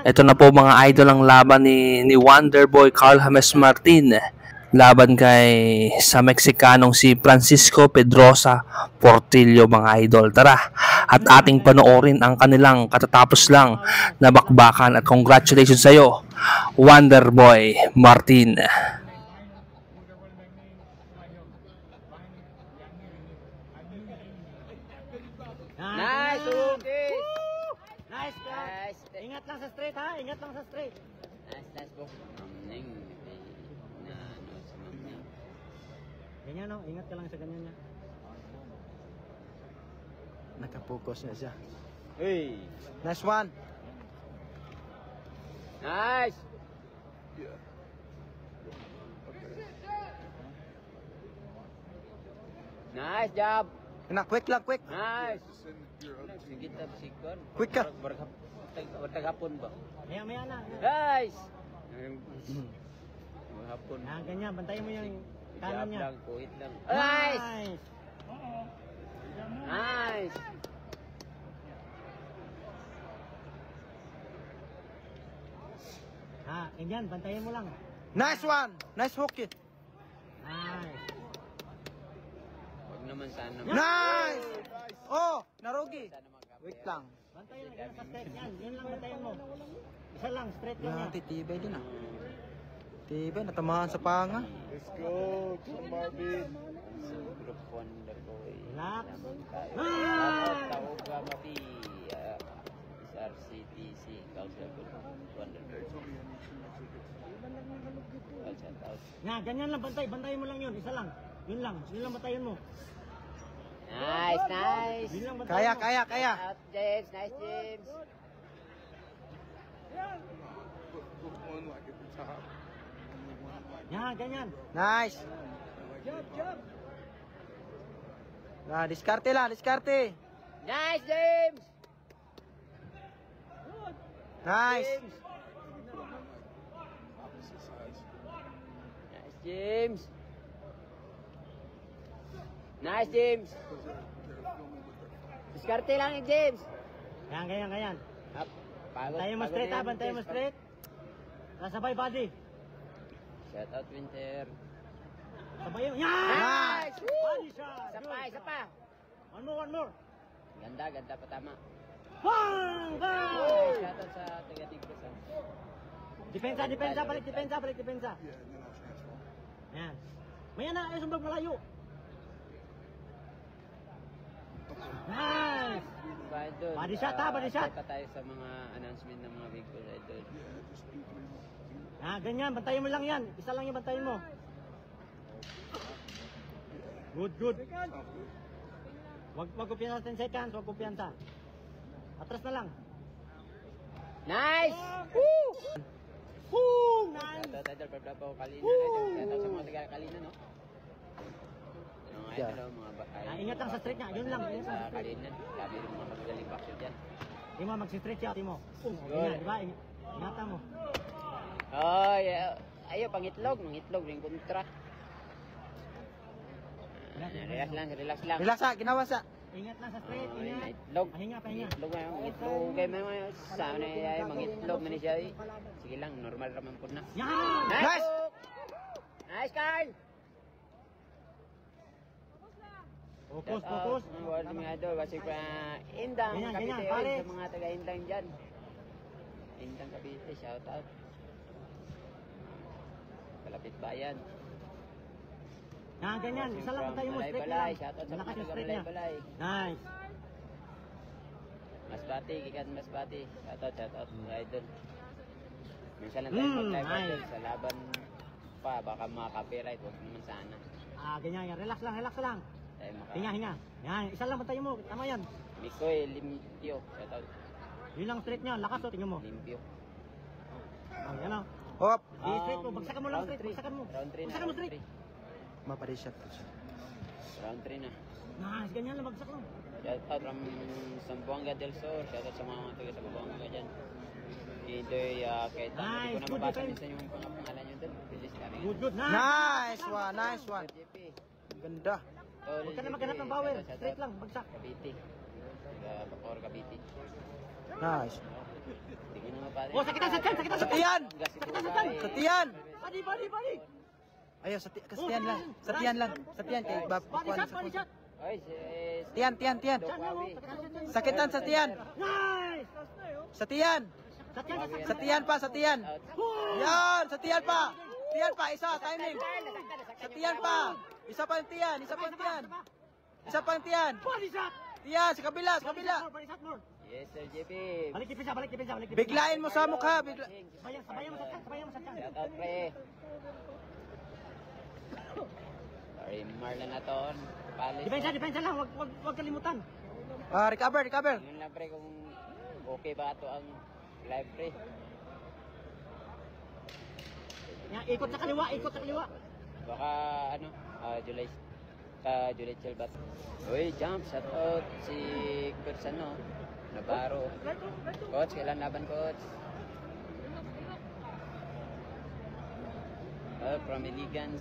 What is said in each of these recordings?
Ito na po mga idol ang laban ni Wonderboy Carl James Martin laban kay sa Meksikanong si Francisco Pedrosa Portillo mga idol. Tara at ating panoorin ang kanilang katatapos lang na bakbakan at congratulations sa iyo Wonderboy Martin. Nice, okay. Nice, guys. Ingat lang sa straight ha, ingat lang sa straight. Nice, bro. Ganyan no, ingat ka lang sa ganyan niya. Nakapokus na siya. Hey. Nice one. Nice. Nice job. Kena quick lang, quick. Nice. Sige tab sikon. Quick ka. Bertagapon ba? Maya na. Nice. Hapon. Ah, ganyan, bantayan mo yung kanan niya. Kuit lang. Nice. Nice. Ah, ganyan, bantayan mo lang. Nice one. Nice hook it. Nice. Wag naman sana. Nice. Oh, narugi. Wait lang. Bantayan lang sa straight yan. Yun lang bantayan mo. Isa lang, straight lang yan. Titibay din ah. Tibay, natamahan sa panga. Let's go, Marvin. Group 1 Wonderboy. Relax. RCTC, Wonderboy. Ganyan lang bantay. Bantayan mo lang yun. Isa lang. Yun lang bantayan mo. Nice. Yun lang bantayan mo. Kaya. Out, James. Nice, James. Ganyan. Nice. Job. Nah, diskarte lah, diskarte. Nice, James. Nice. Nice, James. Diskarte lang ni James. Ganyan. Bantayan mo straight ha, bantayan mo straight. Nasabay body. Shout out Winter. Sabay yun. Nice! Body shot! Isa pa. One more. Ganda pa tama. Bang! Shout out sa taga-Tigres ha. Depensa, balik depensa. Yan. Maya na, ay sumbag malayo. Nice! Body shot ha, body shot. Pa tayo sa mga announcement ng mga big boss idol. Ganyan, bantayan mo lang yan. Isa lang yung bantayan mo. Good. Wag kumpiyansa 10 seconds, wag kumpiyansa. Atras na lang. Nice! Woo! Nice! Ito, idol, pagdapa ko kalina. Ito sa mga taga kalina, no? Mga idol, mga bakay. Ingat lang sa straight niya, yun lang. Sa kalina, sabi rin mga magaling backshoot yan. Di mo, mag-straight siya, mo. Ganyan, di ba? Ingatan mo. Oh, yeah. Ayaw, pangitlog rin kontra. Relax lang. Relax sa, ginawa sa. Ingat lang sa straight, ingat. Itlog. Pahinga. Itlog nga, itlog kayo may sana ay mangitlog man siya. Sige lang, normal raman po na. Yan! Nice! Nice, Carl! Focus. Wala mga idol, kasi pa Indang Ganyan, Cavite, pare. sa mga taga-Indang dyan. Indang Cavite, shout out. Kalapit bayan. Ganyan. Isa lang tayo mo, straight Balay, lang. shout out sa mga Malakas yung taga straight niya. Balay. Nice. Masbati, kikan Masbati. Shout out, idol. Minsan lang tayo mag-live nice. idol sa laban pa, baka mga copyright, huwag naman sana. Ganyan. Relax lang. Tayo Hinga. Yan, isa lang bantayan mo. Tama yan. Mikoy Limpio, shout out. Yun lang straight niya. Lakas o, tingnan mo. Limpio. Yan o. Hop. Straight mo. Bagsakan mo lang straight. Bagsakan mo. Round 3 na. Bagsakan mo straight. Mapadishot. Round 3 na. Nice. Ganyan lang. Bagsak lang. Shout out from Zamboanga del Sur. Shout out sa mga taga sa Zamboanga dyan. Idoy, kahit Nice, hindi ko good na mabasa defense. minsan yung pangalan nyo doon. Bilis kami. Good. Nice one. JP. Ganda. Tol, Huwag ka na Jeffrey, maghanap ng power. shout out. Straight lang, bagsak. Cavite. Bacoor, Cavite. Nice. Tingin mo pare. Oh, sakitan sa tiyan, sakitan sa Tiyan! Sa tiyan! Body, body, body. Ayaw, sa tiyan lang. Sa tiyan lang. Sa tiyan. Kay Body Bapuan shot, sa body shot. Oy, Tiyan, tiyan, tiyan. Tiyan lang, oh. Sakitan sa tiyan. Sakitan sa tiyan. Nice! Sa tiyan. Sa tiyan, sa Sa tiyan pa, sa tiyan. Yan, sa tiyan pa. Tiyan pa, isa, timing. Sa tiyan pa. Isa pa yung tiyan, isa pa yung tiyan. Isa pa yung tiyan. Body shot! Tiyan, sa kabila, sa kabila. Body shot more. Yes, Sir JP. Balik kipisa, balik kipisa, balik kipisa. Biglain mo sa mukha. Bigla. Sabayan mo sa tiyan, sabayan mo sa tiyan. Shout out, pre. Sorry, Marlon Aton. Palis. Depensa lang, wag kalimutan. Recover, recover. Yun lang, pre, kung okay ba ito ang live, pre. Yan, ikot sa kaliwa, ikot sa kaliwa. Baka, ano, July Chelbat. Uy, jump, shout out si Coach, ano, Navarro. Coach, kailan laban, Coach? From Iligan,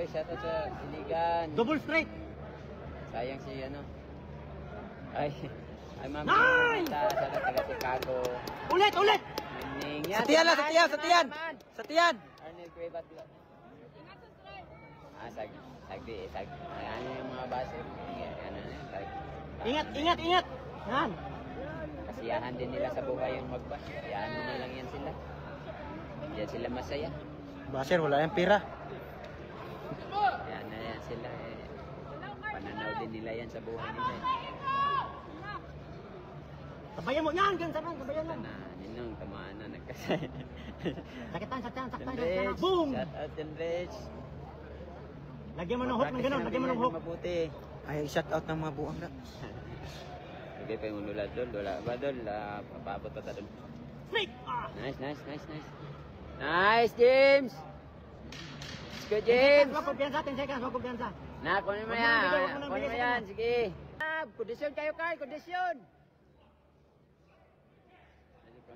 shout out sa Iligan. Double straight. Sayang si, ano, ay ma'am, Nice! shout out taga Chicago. Ulit, ulit. Ning, Sa tiyan lang, sa tiyan, sa tiyan. Sa tiyan. Arnel Cuevat. Sagdi. Ano yung mga base? Ingat, ingat, ingat. Yan. Kasiyahan din nila sa buhay yung magbas. Kaya ano na lang yan sila. Yan sila masaya. Baser, wala yung pira. Kaya na yan sila eh. Pananaw din nila yan sa buhay nila eh. Sabayan mo. Yan, ganun sabayan, sabayan lang. Ninong, tamaan na nagkasay. Sakitan sa tiyan, sakitan sa tiyan. Denrich, Boom! shout out Denrich. Lagyan mo ng hook ng ganun, lagyan mo ng hook. Mabuti. Ay, shout out ng mga buang na. Okay, pa yung ululad doon. Wala ba doon? Papabot pa ta doon. Straight! Ah! Nice. Nice, James! Let's go, James! Huwag kumpiyansa, 10 seconds, huwag kumpiyansa. Na, kunin mo yan. Kunin mo yan, sige. Kondisyon kayo, Carl. Kondisyon.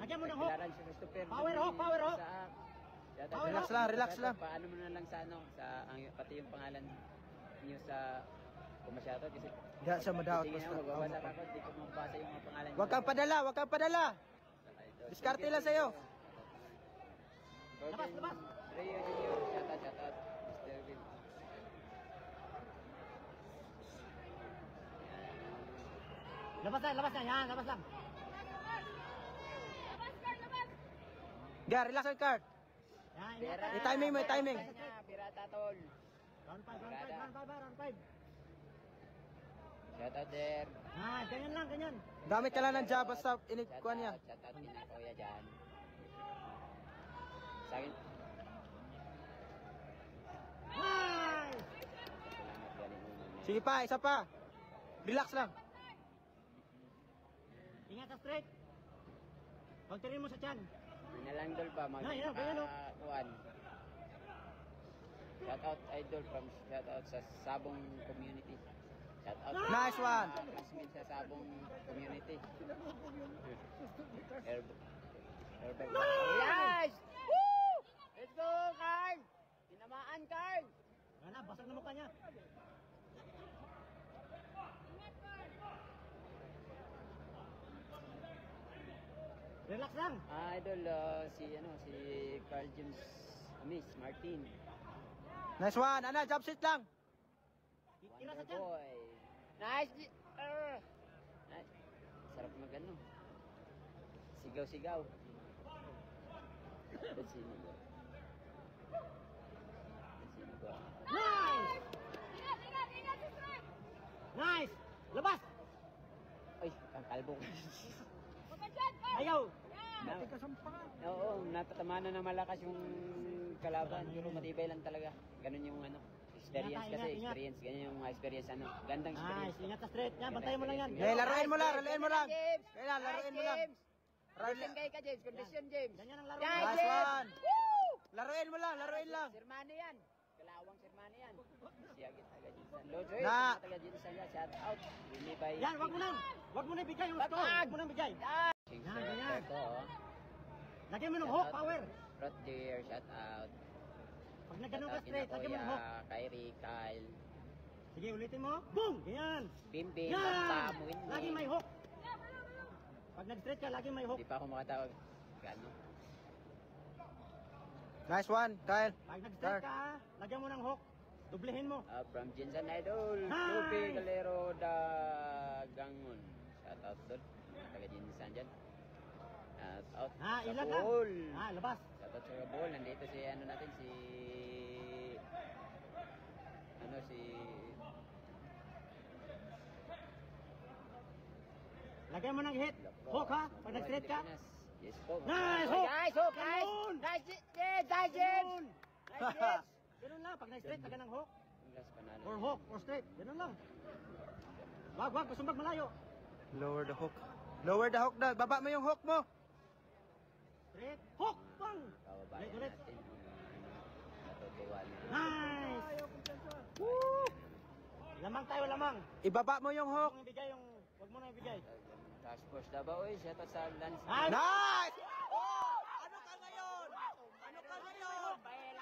Lagyan mo ng hook. Pilaran si Christopher. Power hook, power hook. Relax lang, relax lang. Paano mo na lang sa ano, pati yung pangalan niyo sa kumasyato kasi Diyan siya madaot. tingin ako, magbabasa ako, di ko mabasa yung mga pangalan niyo. Huwag kang padala, huwag kang padala. Diskarte lang sa'yo. Labas, labas. Rio Junior, shout out. Mr. Will. Labas na, yan, labas lang. Ga, relax ang card. Yan, Pera. yan. I-timing mo, i-timing. Pirata, tol. Round 5. Shout out there. Ah, ganyan lang, ganyan. Gamit ka lang ng jab basta inikuha niya. Shout out kina Kuya dyan. Sa akin, Nice! salamat galing mo. Sige pa, isa pa. Relax lang. Ingat sa straight. Pagtirin mo sa tiyan. Minalandol pa, Yan, ganyan, oh. kuwan. Shout out idol from shout out sa Sabong community. Shout out. Nice one. Transmit sa Sabong community. Herbert. Yes! Woo! Let's go, Carl! Tinamaan, Carl! Yan na, basag na mukha niya. Relax lang. Idol, si Carl James Miss Martin. Nice one. Ana, jump shot lang. Tira sa Wonder tiyan. boy. Nice! Nice. Sarap mag-ano. Sigaw-sigaw. Let's see. Nice! Nice! Labas! Ay, ang kalbo. Ayaw! Oo, natatama na ng malakas yung kalaban. Pero matibay lang talaga. Ganun yung ano. Experience Ingat, kasi, ingat. experience. Ganyan yung experience ano. Gandang Nice! experience. Ingat sa straight. Yan, bantayan mo lang yan. Okay, laruin mo lang, laruin mo lang. James! Kailan, laruin mo lang. James! Condition kayo ka, James. Condition, James. Ganyan ang laro. Yan, Nice James! one. Woo! Laruin mo lang, laruin lang. Sirmano yan. Kalawang Sirmano yan. Siya taga Jinsan. Lodre, Na. taga Jinsan yan. Shout out. Really by... Yan, wag mo nang. Wag mo nang bigay yung score. Batag! Wag mo nang bigay. Yan! Yan. Ko, oh. Lagyan mo ng hook, power. Rod dear, shout out. Pag nagganong ka Shout out straight, kina lagyan mo ng hook. Kuya, Kyrie, Kyle. Sige, ulitin mo. Boom! Ganyan. Bim bim, Yan! pamuin mo. Lagi may hook. Pag nag-straight ka, lagi may hook. Hindi pa ako makatawag. Gano? Nice one, Kyle. Pag nag-straight ka, lagyan mo ng hook. Dublehin mo. From Jinsan Idol, Hi! Lupi Galero Dagangon. Shout out doon. Taga Jinsan dyan. Shout out Ha, sa ilan lang. Bohol. Ha, labas. Shout out sa Bohol. Nandito si ano natin, si... Ano si... Lagyan mo ng hit. Hook ha, pag nag-straight ka. Yes po. Nice hook! Nice hook, guys! Ganun! Nice, yes, nice, James! Nice, James! Ganun lang, pag nag-straight, lagyan ng hook. Last panalo. Or hook, or straight. Ganun lang. Wag, pasumbag malayo. Lower the hook. Lower the hook na. Baba mo yung hook mo. Straight, hook, bang! Kababayan Ulit. natin. Natutuwa na. Nice! Woo! Lamang tayo, lamang. Ibaba mo yung hook. Huwag mo ibigay yung, huwag mo na ibigay. Task force Davao, shout out sa Lance. Nice! Oh! Ano ka ngayon? Ano ka ngayon?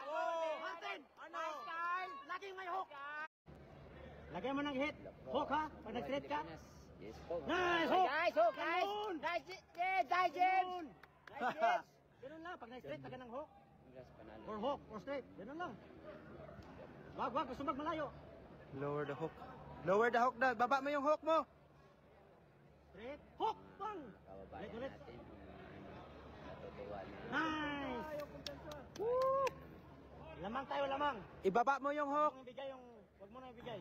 Oh! Martin! Ano? Laging may hook. Lagyan mo ng hit. Hook ha, pag nag-straight ka. Yes po. Nice hook! Nice hook, guys! Ganun! Nice, yes, nice, James! Nice, James! Ganun lang, pag nag-straight, lagyan ng hook. Last panalo. Or hook, or straight. Ganun lang. Wag, pasumbag malayo. Lower the hook. Lower the hook na. Baba mo yung hook mo. Straight, hook, bang! Kababayan Ulit. natin. Natutuwa na. Nice! Woo! Lamang tayo, lamang. Ibaba mo yung hook. Huwag mo ibigay yung, huwag mo na ibigay.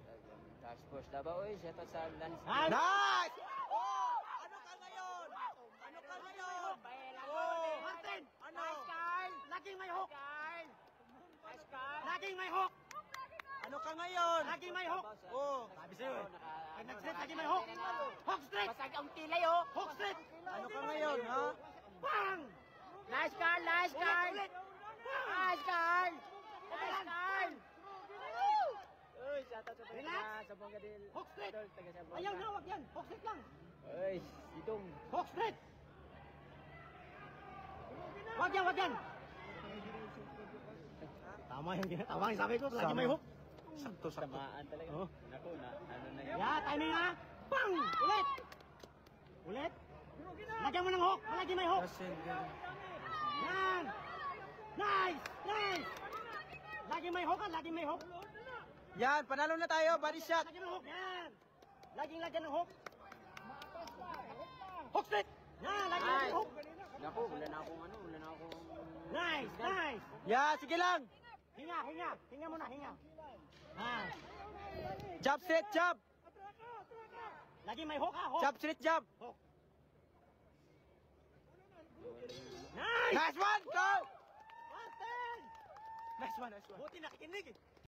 Task force Davao, shout out sa Lance. Nice! Oh! Ano ka ngayon? Ano ka ngayon? Oh! Martin! Ano? Laging may hook. Nice Carl! Laging may hook. Ano ka ngayon? Laging may hook. Oh! Sabi sa'yo eh. Pag nag-straight, laging may hook. Hook straight. Basag ang kilay oh! Hook straight. Ano ka ngayon, ha? Bang! Nice Carl! Nice Carl! Ulit. Nice Carl! Nice Carl! Uy, shout out sa Relax. sa Bongadil. Hook straight. Taga sa Ayaw na, wag yan. Hook straight lang. Uy, itong. Hook straight. Wag yan. Tama yung sabi ko. Laging may hook. Sakto. Tamaan talaga. Oh. Naku na, ano na yun. Yeah, timing ha. Bang! Ulit. Lagyan mo ng hook. Laging may hook. Yan! Nice! Laging may hook ha, laging may hook. Yan, panalo na tayo. Body shot. Lagyan ng hook, yan! Laging lagyan ng hook. Hook straight! Yan, laging lagyan ng hook. Naku, wala na akong Nice! Yeah, sige lang. Hinga muna, hinga. Ah, Jab straight, jab. laging may hook ha, hook. Jab straight, jab. Hook. Nice! Nice one, go! Martin! Nice one. Buti nakikinig eh.